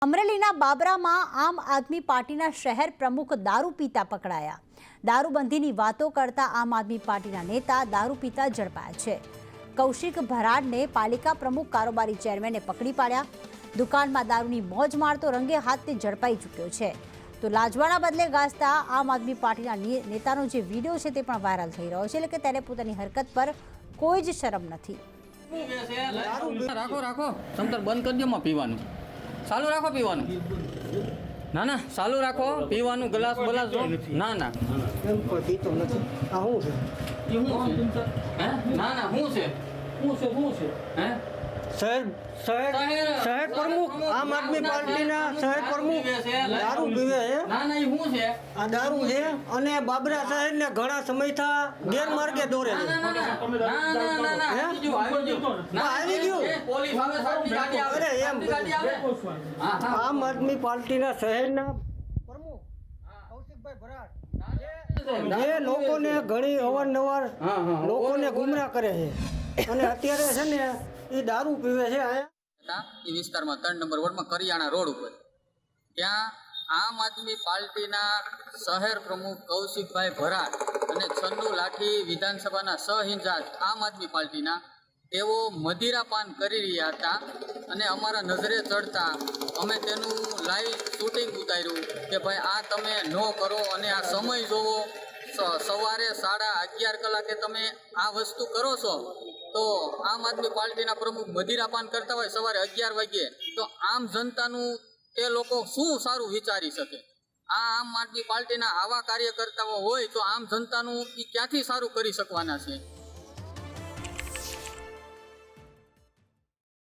અમરેલીના બાબરામાં આમ આદમી પાર્ટીના શહેર પ્રમુખ દારૂ પીતા પકડાયા। દારૂબંધીની વાતો કરતા આમ આદમી પાર્ટીના નેતા દારૂ પીતા ઝડપાયા છે। કૌશિક ભરાડને પાલિકા પ્રમુખ કારોબારી ચેરમેને પકડી પાડ્યા। દુકાનમાં દારૂની મોજ મારતો રંગે હાથથી ઝડપાઈ ચૂક્યો છે। તો લાજવાના બદલે ગાજતા આમ આદમી પાર્ટીના નેતાનો જે વિડીયો છે તે પણ વાયરલ થઈ રહ્યો છે, એટલે કે તેને પોતાની હરકત પર કોઈ જ શરમ નથી। રાખો રાખો સમતર બંધ કરી દો માં પીવાનું ચાલુ રાખો પીવાનું ના ના ચાલુ રાખો પીવાનું ગ્લાસ બલાસ ના ના પીતો નથી આ હું છે હે ના ના હું છે હે શહેર પ્રમુખ આમ આદમી પાર્ટીના શહેર પ્રમુખ દારૂ પીવે છે। ના ના એ હું છે આ દારૂ છે અને બાબરા શહેરને ઘણા સમયથી ગેરમાર્ગે દોરે છે। ના ના ના ના આવી ગયું પોલીસ આવે સાહેબની ગાડી આવે અરે એમ ગાડી આવે હા હા આમ આદમી પાર્ટીના શહેરના પ્રમુખ કૌશિકભાઈ ભરાડ જે લોકોને ઘણી અવારનવાર લોકોને ગુમરાહ કરે છે અને અત્યારે છે ને એ દારૂ પીવે છે અહીંયા એ વિસ્તારમાં 3 નંબર વોર્ડમાં કરિયાણા રોડ ઉપર ત્યાં આમ આદમી પાર્ટીના શહેર પ્રમુખ કૌશિકભાઈ ભરાડ અને છન્નુ લાઠી વિધાનસભાના સહઇન્ચાર્જ આમ આદમી પાર્ટીના તેઓ મદિરાપાન કરી રહ્યા હતા અને અમારા નજરે ચડતા અમે તેનું લાઈવ શૂટિંગ ઉતાર્યું કે ભાઈ આ તમે ન કરો અને આ સમય જોવો સવારે 11:30 કલાકે તમે આ વસ્તુ કરો છો તો આમ આદમી પાર્ટીના પ્રમુખ મદિરાપાન કરતા હોય સવારે 11 વાગ્યે તો આમ જનતાનું તે લોકો શું સારું વિચારી શકે। આ આમ આદમી પાર્ટીના આવા કાર્યકર્તાઓ હોય તો આમ જનતાનું એ ક્યાંથી સારું કરી શકવાના છે।